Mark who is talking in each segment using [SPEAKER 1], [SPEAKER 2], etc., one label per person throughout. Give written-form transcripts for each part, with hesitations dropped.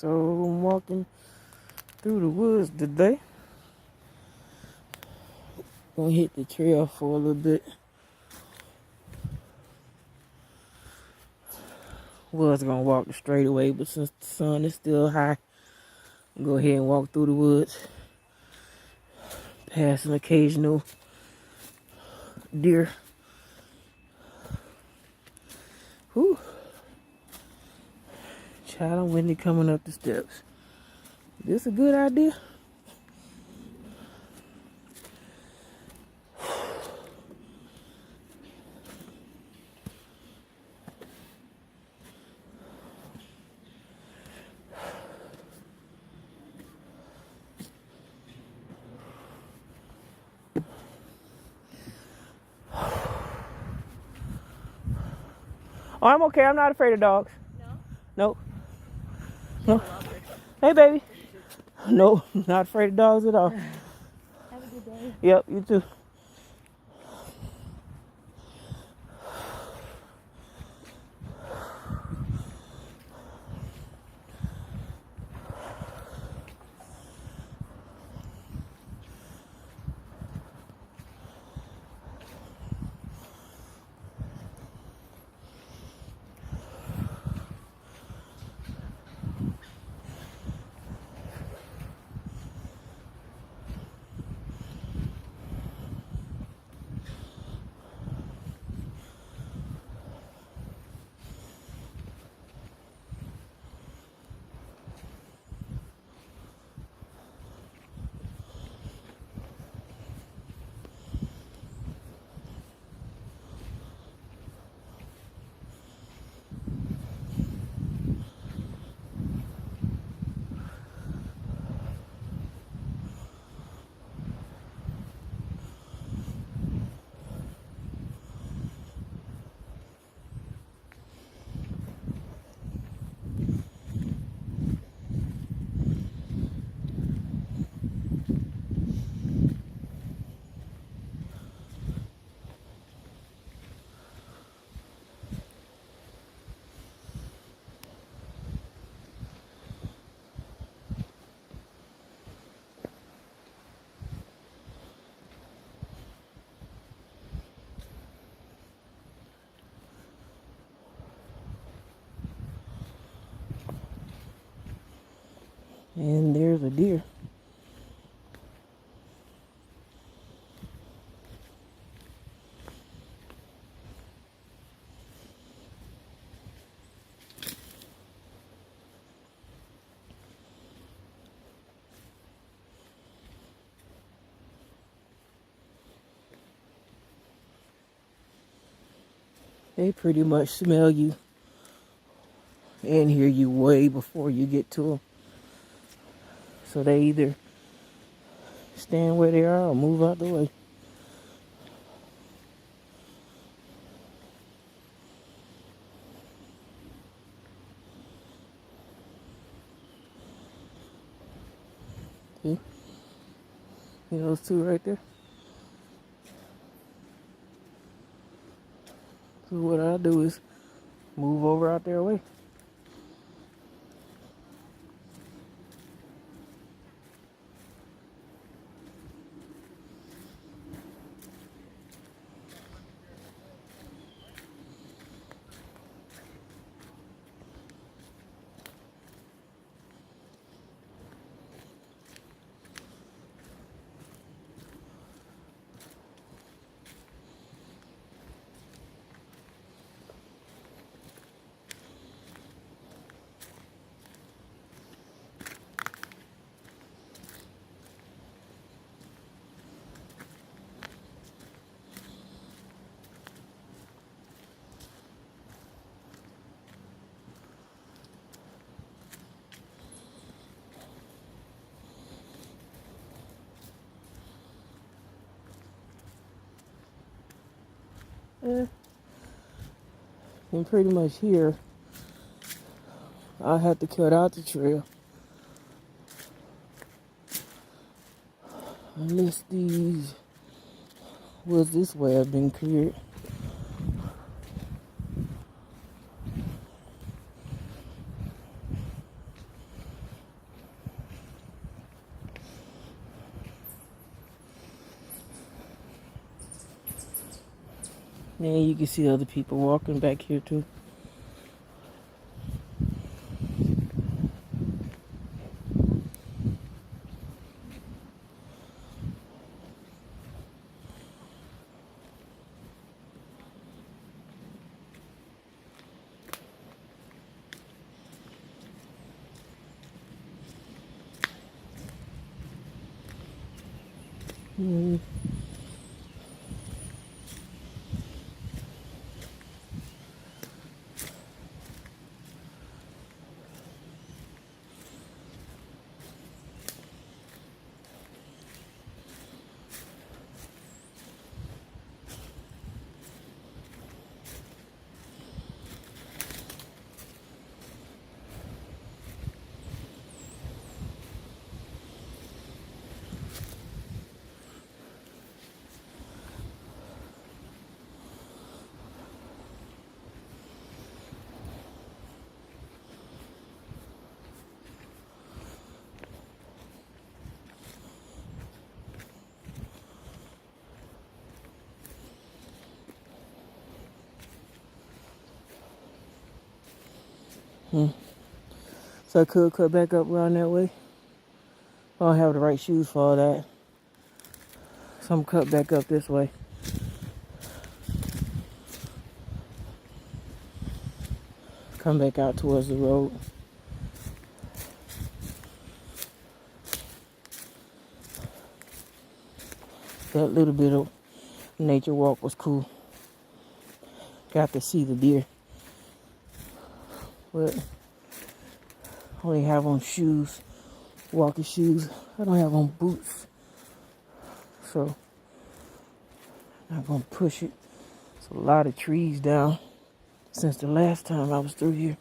[SPEAKER 1] So I'm walking through the woods today. Gonna hit the trail for a little bit. Was gonna walk the straight away, but since the sun is still high, I'll go ahead and walk through the woods. Pass an occasional deer. Whew. Child, I'm windy coming up the steps. Is this a good idea? Oh, I'm okay. I'm not afraid of dogs. No? Nope. No. Hey, baby. No, not afraid of dogs at all.
[SPEAKER 2] Have a good day.
[SPEAKER 1] Yep, you too. And there's a deer. They pretty much smell you and hear you way before you get to them. So they either stand where they are or move out the way. See? See those two right there? So what I'll do is move over out their way. And pretty much here, I have to cut out the trail. Unless these woods this way have been cleared. And you can see other people walking back here too. Mm. So I could cut back up around that way. I don't have the right shoes for all that. So I'm cut back up this way. Come back out towards the road. That little bit of nature walk was cool. Got to see the deer. But I only have on shoes, walking shoes. I don't have on boots. So I'm not gonna push it. It's a lot of trees down since the last time I was through here.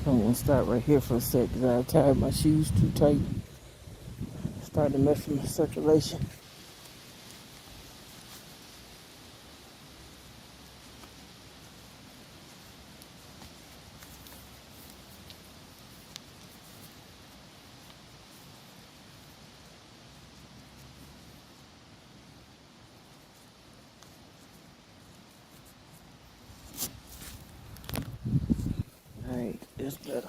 [SPEAKER 1] I'm gonna stop right here for a sec because I tied my shoes too tight. Starting to mess with my circulation. Alright, that's better.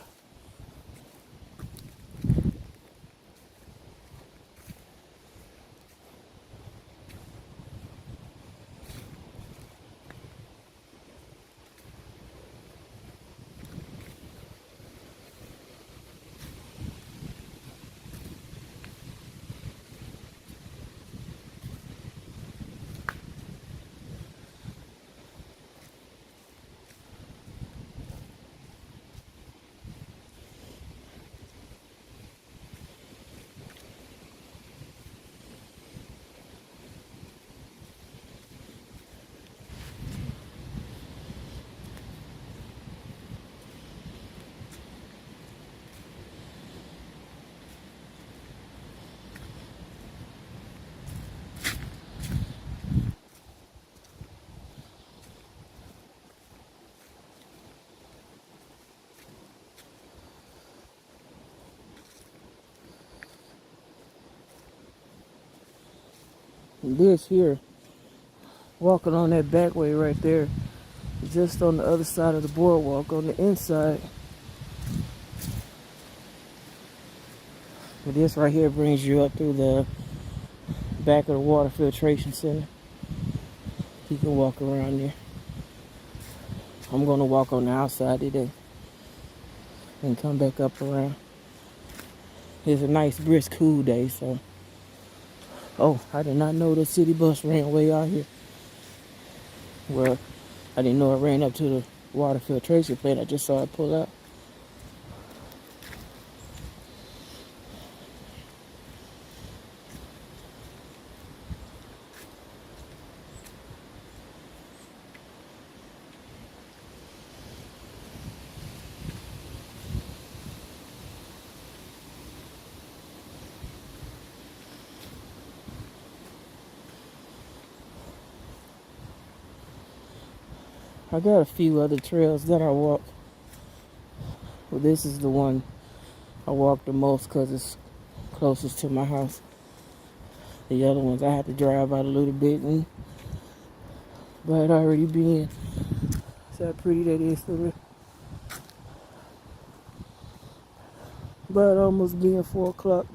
[SPEAKER 1] This here, walking on that back way right there, just on the other side of the boardwalk on the inside. But this right here brings you up through the back of the water filtration center. He can walk around there. I'm gonna walk on the outside today and come back up around. It's a nice brisk cool day, so. Oh, I did not know the city bus ran way out here. Well, I didn't know it ran up to the water filtration plant. I just saw it pull up. I got a few other trails that I walk. Well, this is the one I walk the most because it's closest to my house. The other ones I have to drive out a little bit, but I'd already been. See how pretty that is for me. But almost being 4 o'clock.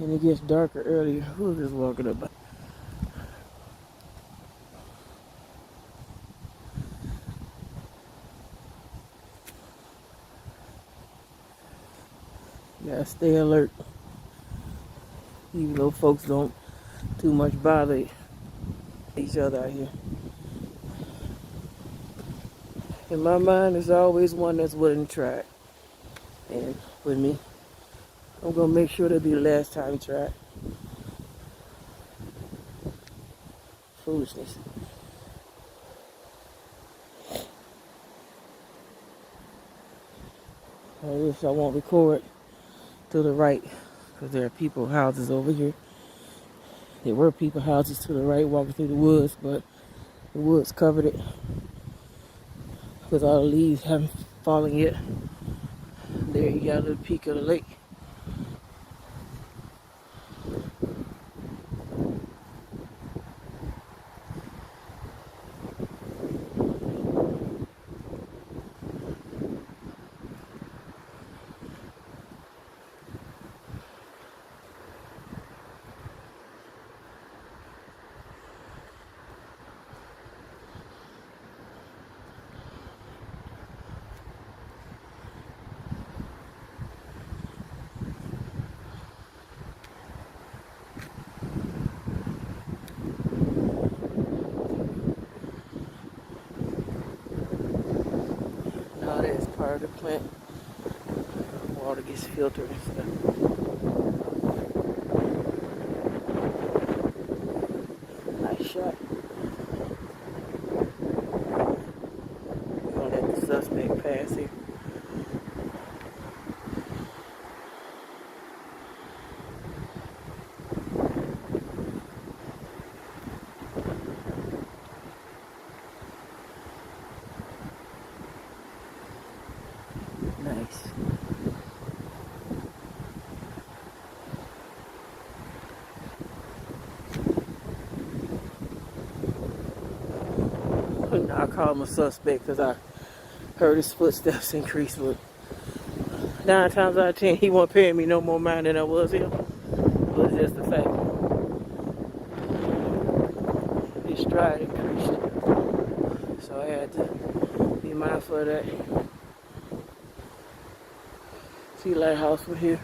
[SPEAKER 1] And it gets darker earlier. Who's just walking up? Gotta stay alert. Even though folks don't too much bother each other out here. In my mind, there's always one that's willing to try it. And with me, I'm gonna make sure that'll be the last time he tried. Foolishness. I won't record to the right because there are people houses over here. There were people houses to the right walking through the woods, but the woods covered it because all the leaves haven't fallen yet. There you got a little peek of the lake. Now that is part of the plant. Water gets filtered and stuff. Nice shot. We're gonna let the suspect pass here. Nice. I call him a suspect because I heard his footsteps increase, but 9 times out of 10 he wasn't paying me no more mind than I was him. But it's just the fact. His stride increased. So I had to be mindful of that. See lighthouse from here.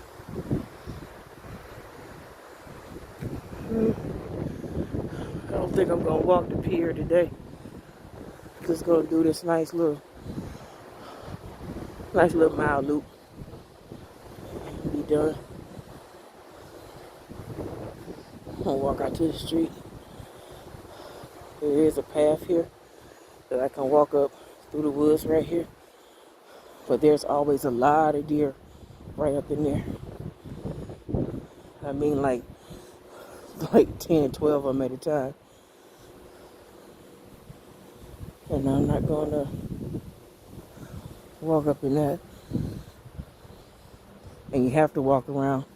[SPEAKER 1] I don't think I'm gonna walk the pier today. Just gonna do this nice little mile loop. Be done. I'm gonna walk out to the street. There is a path here that I can walk up through the woods right here. But there's always a lot of deer right up in there. I mean like 10, 12 of them at a time. And I'm not going to walk up in that. And you have to walk around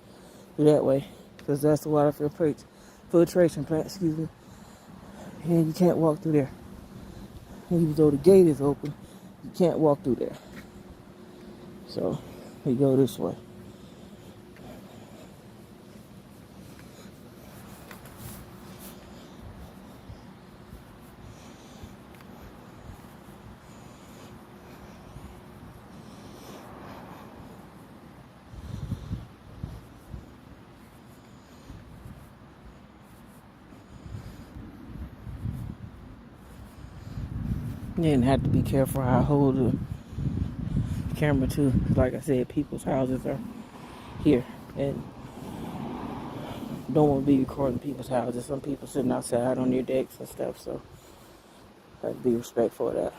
[SPEAKER 1] that way because that's the water filtration plant, excuse me. And you can't walk through there. And even though the gate is open, you can't walk through there. So we go this way. Then have to be careful how I hold the camera too. Like I said, people's houses are here, and don't want to be recording people's houses. Some people sitting outside on their decks and stuff, so I have to be respectful of that.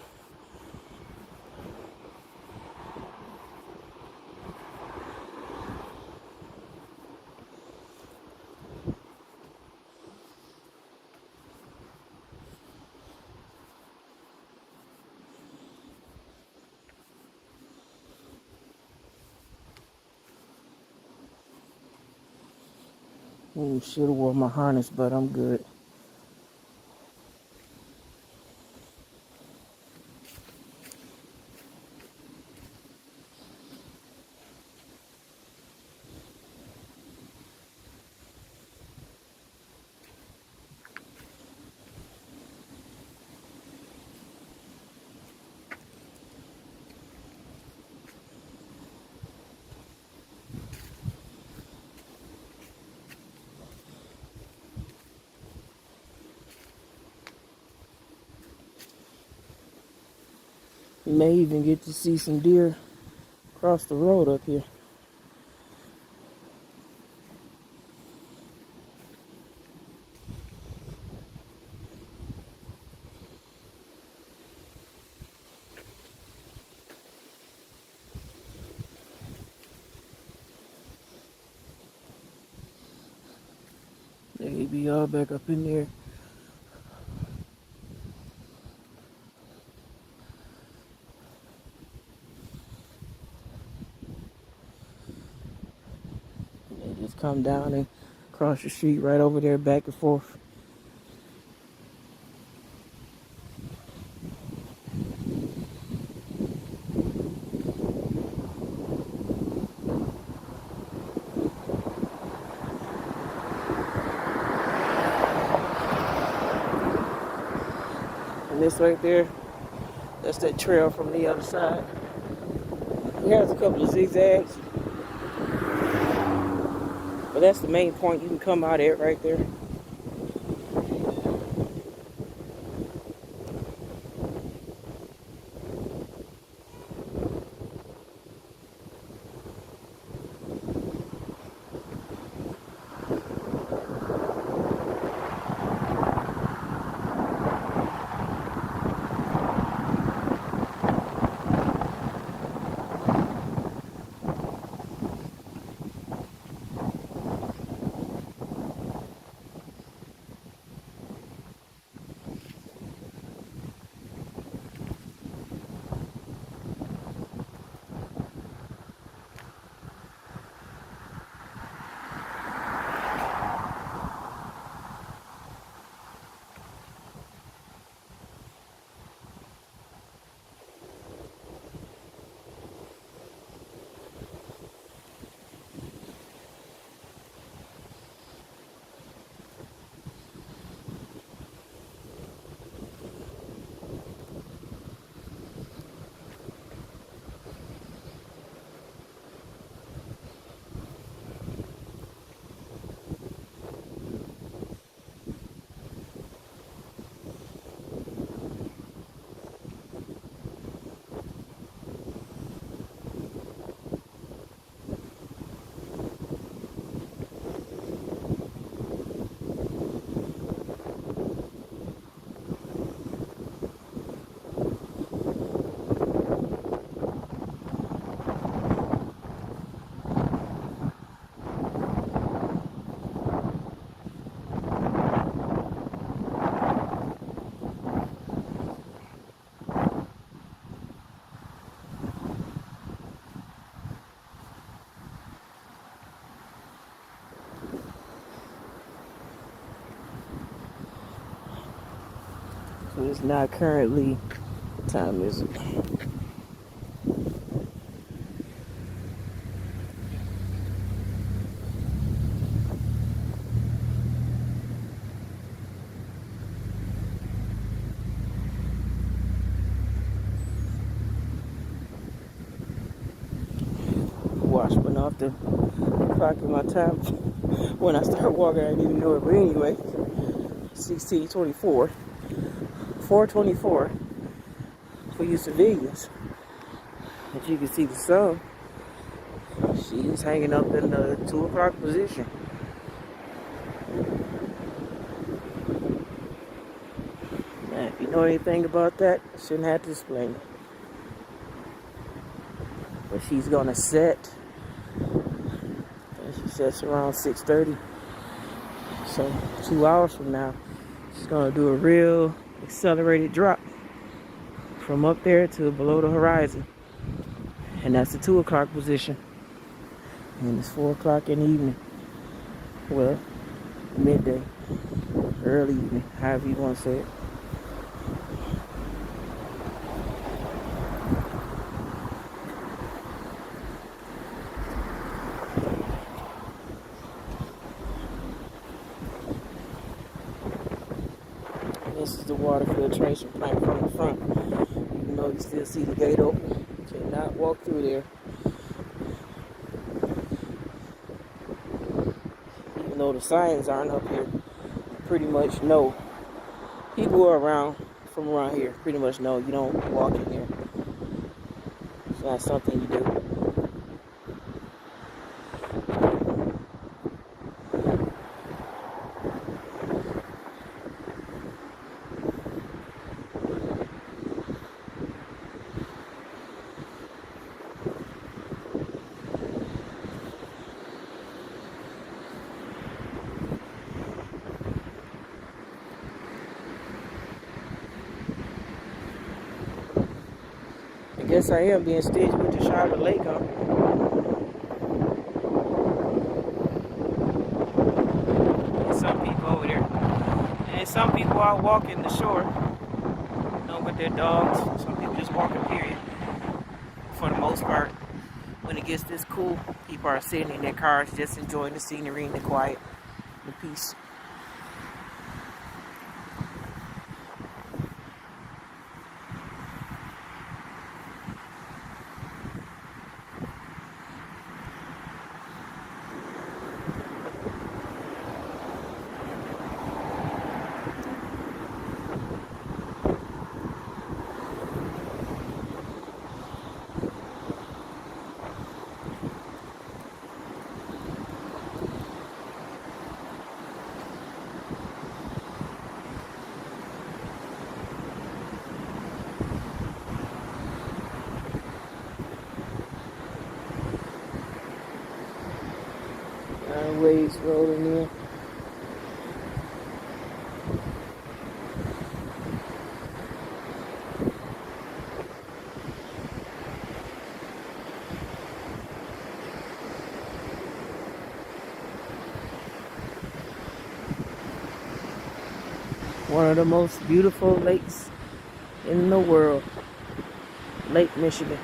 [SPEAKER 1] Should have worn my harness, but I'm good. You may even get to see some deer across the road up here. They be all back up in there. They just come down and cross the street right over there, back and forth. And this right there, that's that trail from the other side. It has a couple of zigzags, but that's the main point you can come out at right there. So it's not currently, what time is it? Watch went off the clock in my time. When I started walking, I didn't even know it. But anyway, 16:24, 4:24. for you civilians. As you can see the sun, she's hanging up in the 2 o'clock position. Now, if you know anything about that, I shouldn't have to explain it. But she's gonna set, and she sets around 6:30. So 2 hours from now, she's gonna do a real accelerated drop from up there to below the horizon. And that's the 2 o'clock position. And it's 4 o'clock in the evening. Well, midday, early evening, however you want to say it. And this is the water filtration plant from the front. Even though you still see the gate open, you cannot walk through there. Even though the signs aren't up here, you pretty much know. People who are around from around here pretty much know you don't walk in here. It's not something you do. I guess I am being stingy with the shot of the lake on. There's some people over there. And some people are walking the shore, you know, with their dogs. Some people just walking, period. For the most part, when it gets this cool, people are sitting in their cars just enjoying the scenery and the quiet, the peace. Waves rolling in. One of the most beautiful lakes in the world, Lake Michigan.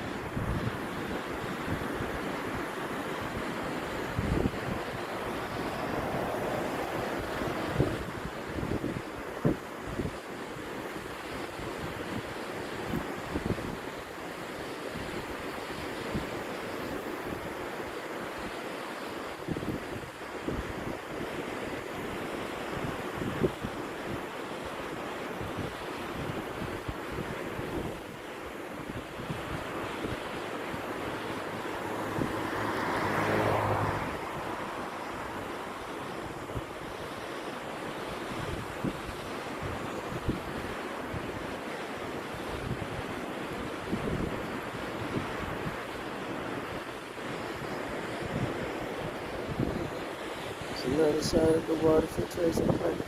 [SPEAKER 1] The other side of the water filtration plant.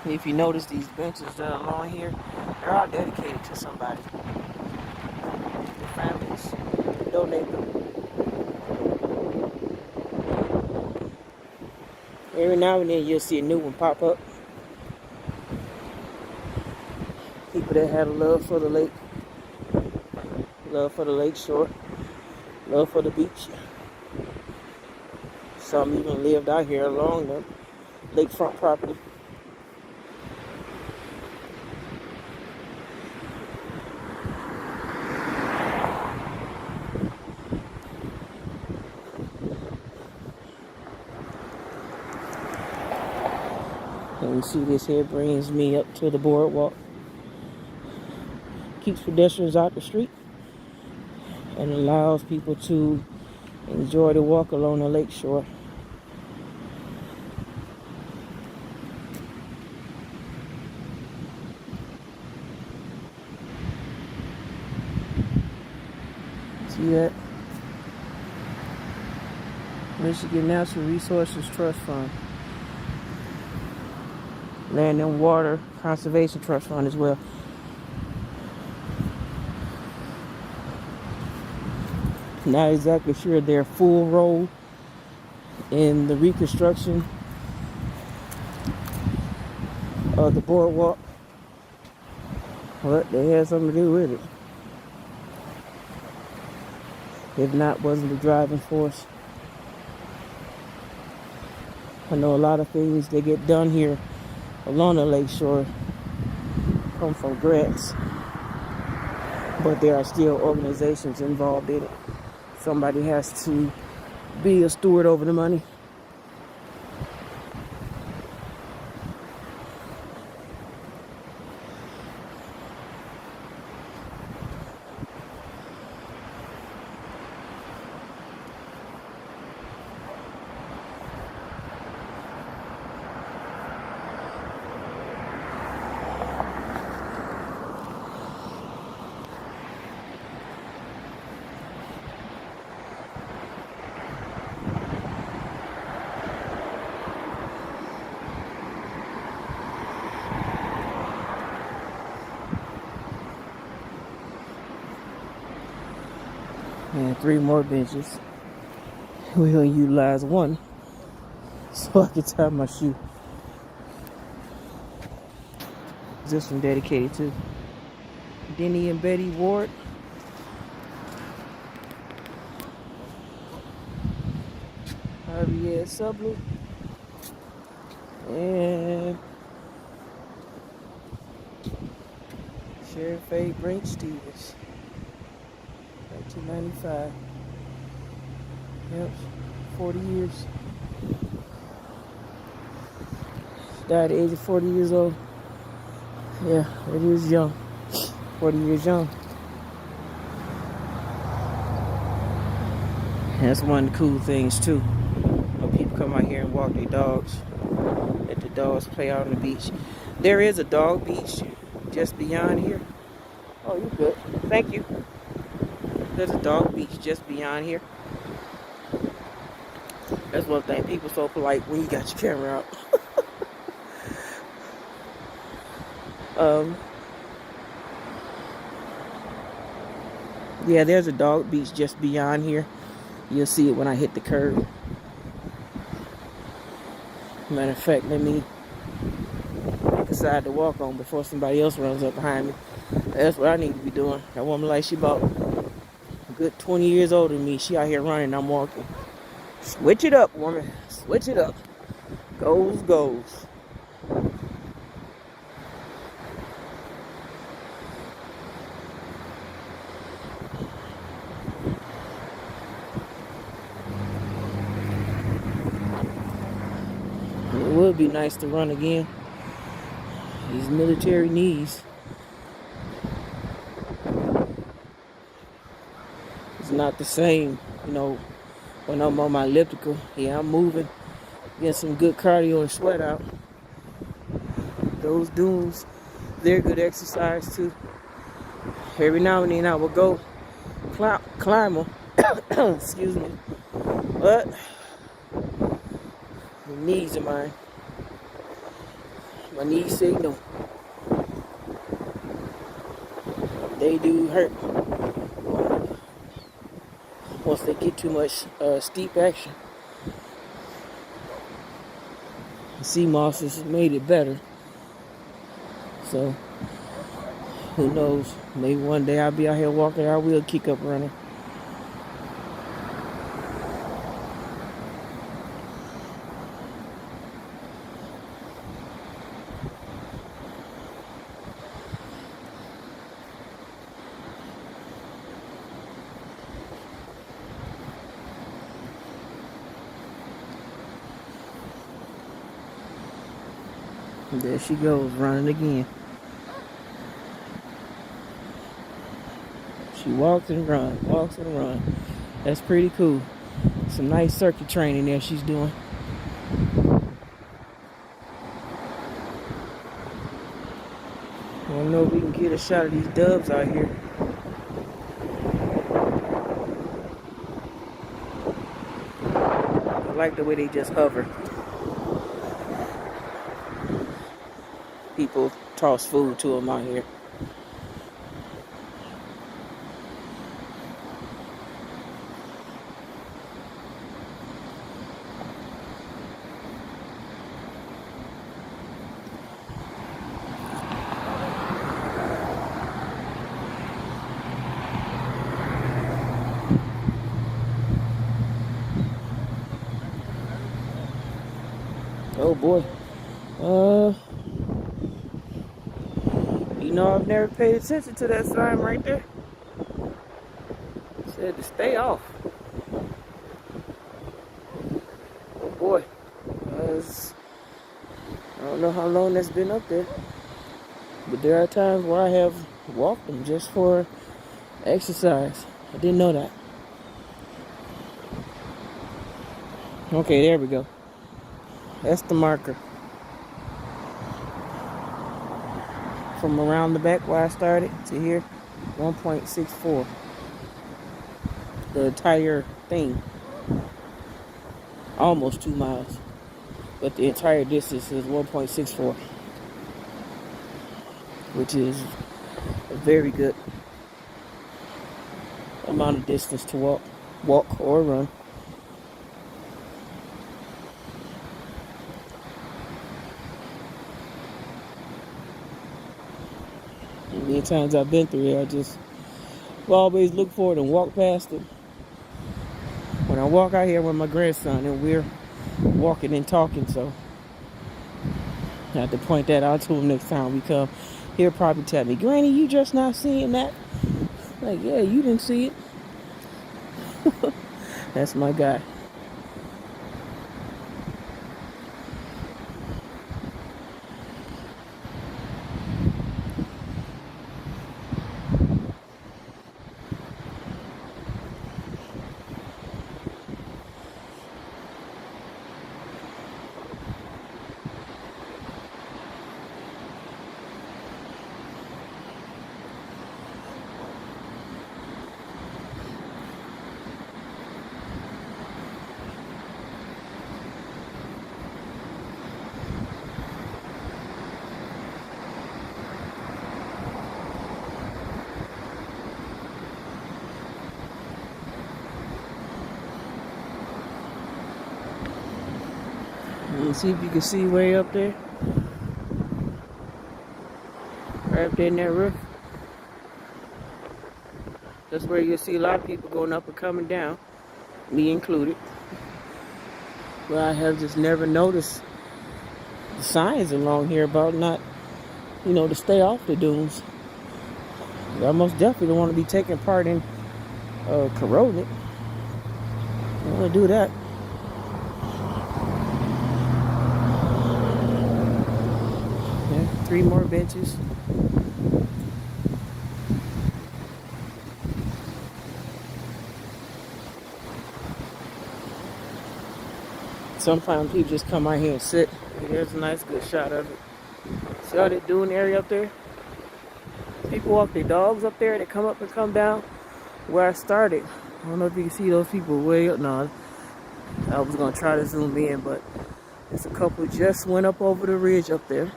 [SPEAKER 1] If you notice these benches that are along here, they're all dedicated to somebody. Their families donate them. Every now and then you'll see a new one pop up. People that had a love for the lake, love for the lakeshore, love for the beach. Some even lived out here along the lakefront property. And you see this here brings me up to the boardwalk. Keeps pedestrians out the street and allows people to enjoy the walk along the lakeshore. See that? Michigan Natural Resources Trust Fund. Land and Water Conservation Trust Fund as well. Not exactly sure their full role in the reconstruction of the boardwalk, but they had something to do with it. If not, wasn't the driving force. I know a lot of things that get done here along the lakeshore come from grants, but there are still organizations involved in it. Somebody has to be a steward over the money. And 3 more benches. We're gonna utilize one so I can tie my shoe. This one dedicated to Denny and Betty Ward. Harvey Sublet. And Sheriff A. Brink Stevens. 1995. Yep, 40 years. Died at the age of 40 years old. Yeah, it is young. 40 years young. And that's one of the cool things too. When people come out here and walk their dogs. Let the dogs play out on the beach. There is a dog beach just beyond here. Oh, you're good. Thank you. There's a dog beach just beyond here. That's one thing. People so polite when you got your camera out. Yeah, there's a dog beach just beyond here. You'll see it when I hit the curb. Matter of fact, let me pick a side to walk on before somebody else runs up behind me. That's what I need to be doing. That woman, like, she about a good 20 years older than me. She out here running, I'm walking. Switch it up, woman. Switch it up. Goes, goes. It would be nice to run again. These military knees. It's not the same, you know, when I'm on my elliptical. Yeah, I'm moving. Get some good cardio and sweat out. Those dunes, they're good exercise too. Every now and then I will go climb them. Excuse me. But the knees of mine. My knees say no. They do hurt once they get too much steep action. The sea moss has made it better. So, who knows? Maybe one day I'll be out here walking, I will kick up running. And there she goes, running again. She walks and runs, walks and runs. That's pretty cool. Some nice circuit training there she's doing. I don't know if we can get a shot of these doves out here. I like the way they just hover. People toss food to them out here. Oh boy. You know, I've never paid attention to that sign right there. It said to stay off. Oh boy. I don't know how long that's been up there. But there are times where I have walked them just for exercise. I didn't know that. Okay, there we go. That's the marker. From around the back where I started to here, 1.64. The entire thing. Almost 2 miles. But the entire distance is 1.64. Which is a very good amount of distance to walk or run. Many times I've been through there, I just always look forward and walk past it. When I walk out here with my grandson and we're walking and talking, so I have to point that out to him next time we come. He'll probably tell me, "Granny, you just not seeing that?" Like, yeah, you didn't see it. That's my guy. And see if you can see way up there. Right up there in that roof. That's where you'll see a lot of people going up and coming down, me included. But I have just never noticed the signs along here about not, to stay off the dunes. I most definitely don't want to be taking part in corroding it. I don't want to do that. Yeah, 3 more benches. Sometimes people just come out here and sit. There's a nice good shot of it. See how they dune area up there? People walk their dogs up there. They come up and come down where I started. I don't know if you can see those people way up. No, I was going to try to zoom in, but there's a couple just went up over the ridge up there.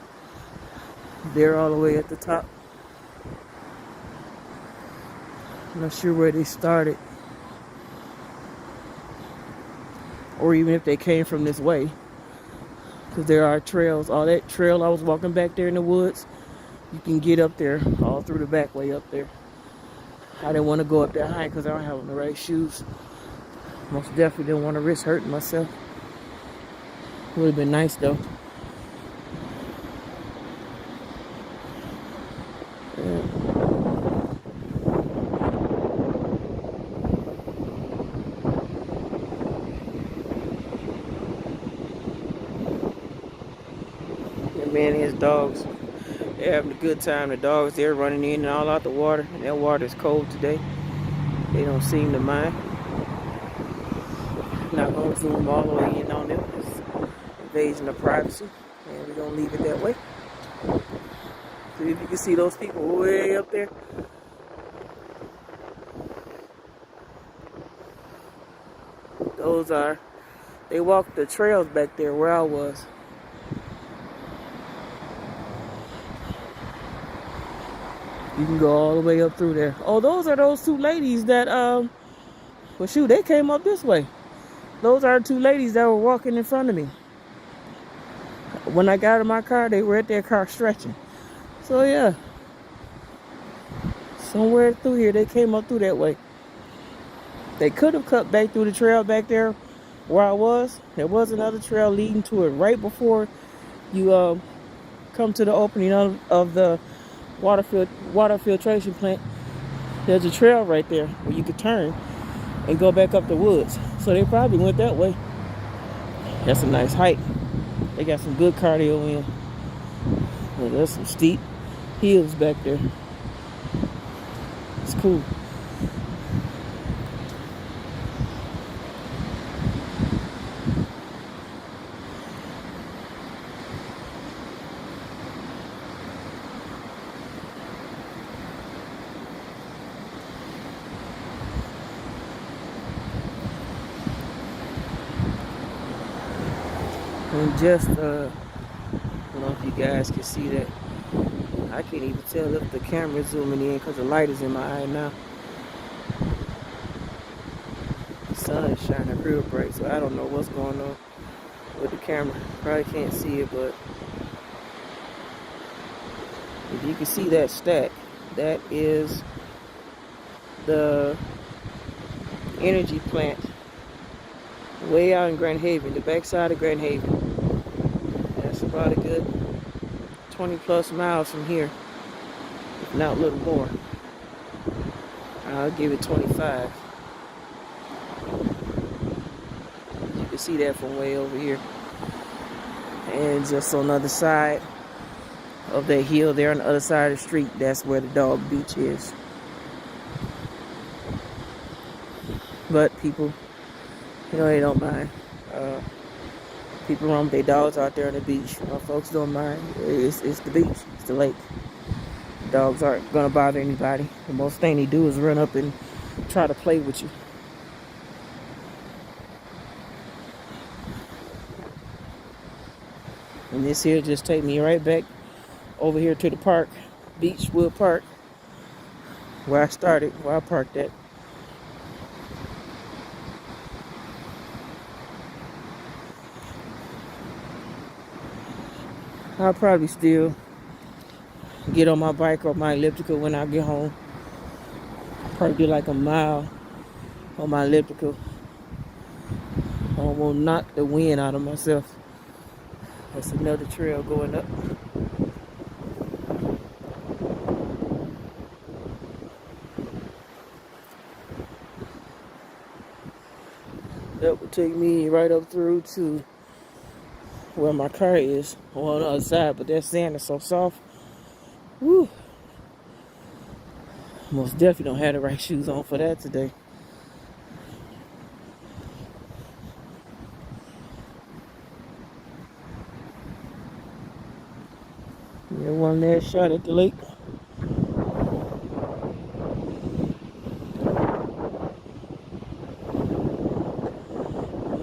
[SPEAKER 1] They're all the way at the top. I'm not sure where they started. Or even if they came from this way. Because there are trails. All that trail I was walking back there in the woods, you can get up there all through the back way up there. I didn't want to go up that high because I don't have on the right shoes. Most definitely didn't want to risk hurting myself. Would have been nice though. Yeah. man and his dogs. They're having a good time. The dogs, they're running in and all out the water. And that water is cold today. They don't seem to mind. Not going to zoom all the way in on them. It's invasion of privacy. And we're going to leave it that way. See if you can see those people way up there. Those are, they walked the trails back there where I was. You can go all the way up through there. Oh, those are those two ladies that, well, shoot, they came up this way. Those are two ladies that were walking in front of me. When I got in my car, they were at their car stretching. So, yeah. Somewhere through here, they came up through that way. They could have cut back through the trail back there where I was. There was another trail leading to it right before you come to the opening of the water filtration plant. There's a trail right there where you could turn and go back up the woods. So they probably went that way. That's a nice hike. They got some good cardio in. Well, there's some steep hills back there. It's cool. And just, I don't know if you guys can see that. I can't even tell if the camera's zooming in because the light is in my eye now. The sun is shining real bright, so I don't know what's going on with the camera. Probably can't see it, but if you can see that stack, that is the energy plant way out in Grand Haven, the backside of Grand Haven. That's about a good 20 plus miles from here, if not a little more. I'll give it 25. You can see that from way over here. And just on the other side of that hill there on the other side of the street, that's where the dog beach is. But people, you know, they don't mind. People roam their dogs out there on the beach. Folks don't mind. It's the beach. It's the lake. Dogs aren't going to bother anybody. The most thing they do is run up and try to play with you. And this here just take me right back over here to the park, Beechwood Park, where I started, where I parked at. I'll probably still get on my bike or my elliptical when I get home. Probably do like a mile on my elliptical. I won't knock the wind out of myself. That's another trail going up. That would take me right up through to where my car is on the other side, but that sand is so soft. Woo! Most definitely don't have the right shoes on for that today. Yeah, one last shot at the lake.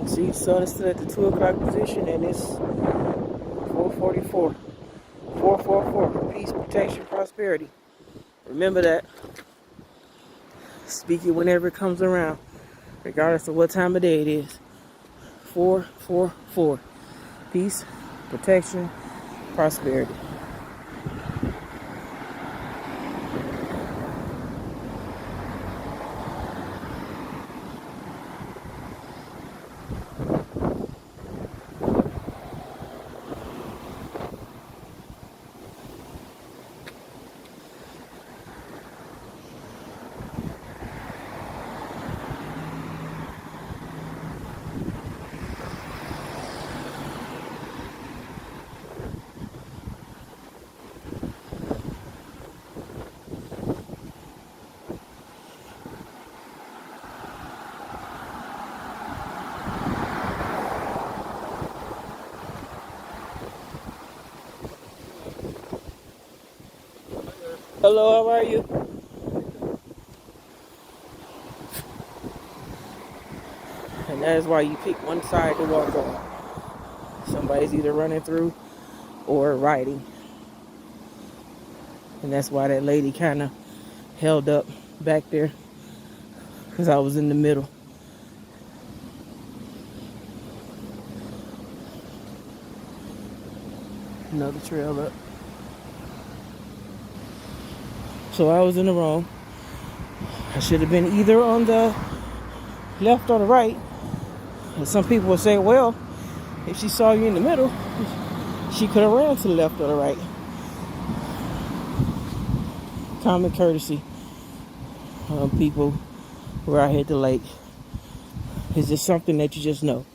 [SPEAKER 1] See, sun is still at the 2 o'clock position, and it's 4:44. 444. Peace, protection, prosperity. Remember that. Speak it whenever it comes around, regardless of what time of day it is. 444. Peace, protection, prosperity. Hello, how are you? And that is why you pick one side to walk on. Somebody's either running through or riding. And that's why that lady kind of held up back there, because I was in the middle. Another trail up. So I was in the wrong. I should have been either on the left or the right. And some people will say, well, if she saw you in the middle, she could have ran to the left or the right. Common courtesy. People who are out here at the lake. It's just something that you just know.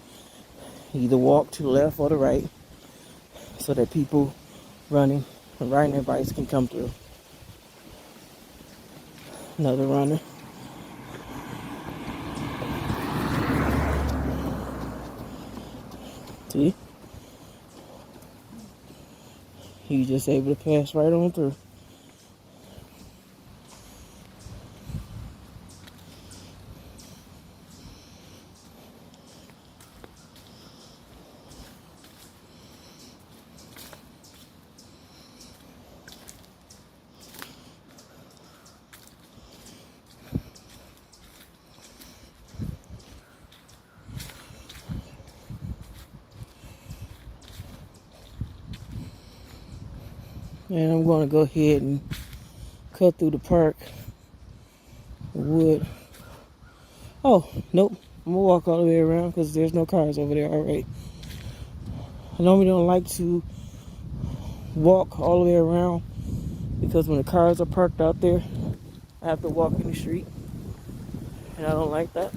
[SPEAKER 1] You either walk to the left or the right so that people running and riding their bikes can come through. Another runner. See? You just able to pass right on through. And I'm going to go ahead and cut through the park. Wood. Oh, nope. I'm going to walk all the way around because there's no cars over there already. I normally don't like to walk all the way around because when the cars are parked out there, I have to walk in the street. And I don't like that.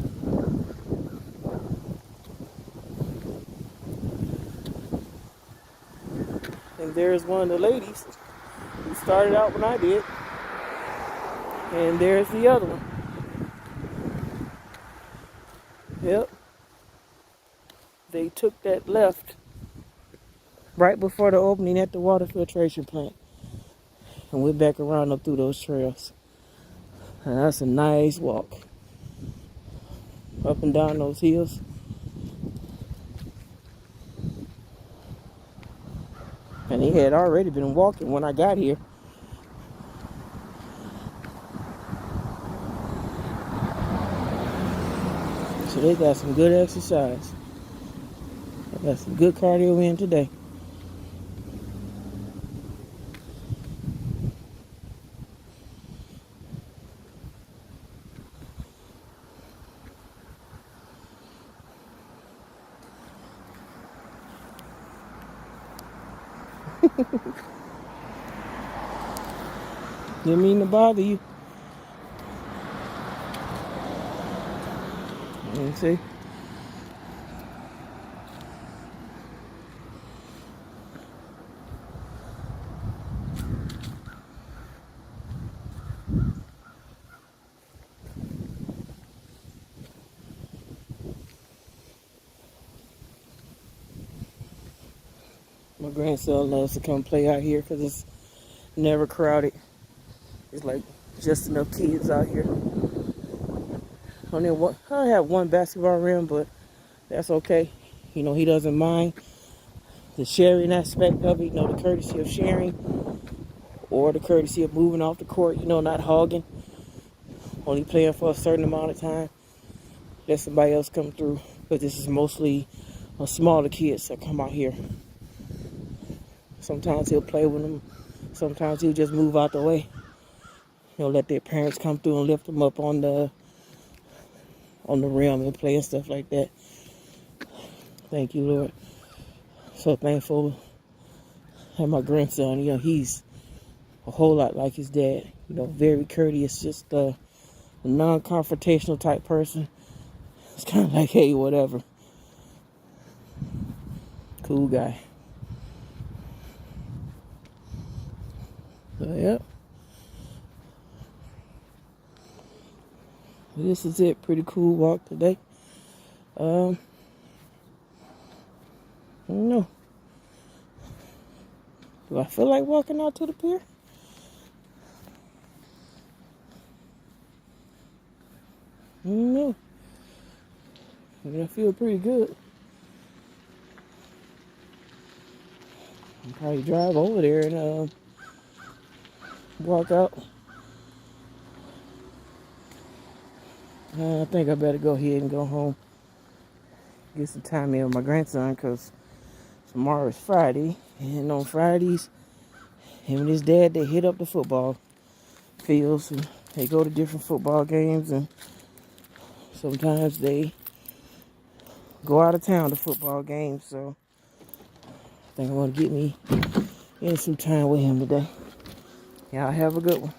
[SPEAKER 1] And there's one of the ladies who started out when I did. And there's the other one. Yep. They took that left right before the opening at the water filtration plant. And went back around up through those trails. And that's a nice walk. Up and down those hills. And he had already been walking when I got here. So they got some good exercise. They got some good cardio in today. Didn't mean to bother you. You see? My grandson loves to come play out here because it's never crowded. It's like just enough kids out here. I have one basketball rim, but that's okay. You know, he doesn't mind the sharing aspect of it, you know, the courtesy of sharing or the courtesy of moving off the court, you know, not hogging, only playing for a certain amount of time. Let somebody else come through, but this is mostly smaller kids that come out here. Sometimes he'll play with them. Sometimes he'll just move out the way. You know, let their parents come through and lift them up on the rim and play and stuff like that. Thank you, Lord. So thankful. And my grandson, you know, he's a whole lot like his dad. You know, very courteous, just a non-confrontational type person. It's kind of like, hey, whatever. Cool guy. So, yep. This is it. Pretty cool walk today. I don't know. Do I feel like walking out to the pier? I don't know. But I feel pretty good. I'll probably drive over there and walk out. I think I better go ahead and go home. Get some time in with my grandson because tomorrow is Friday. And on Fridays, him and his dad, they hit up the football fields and they go to different football games, and sometimes they go out of town to football games. So I think I want to get me in some time with him today. Y'all have a good one.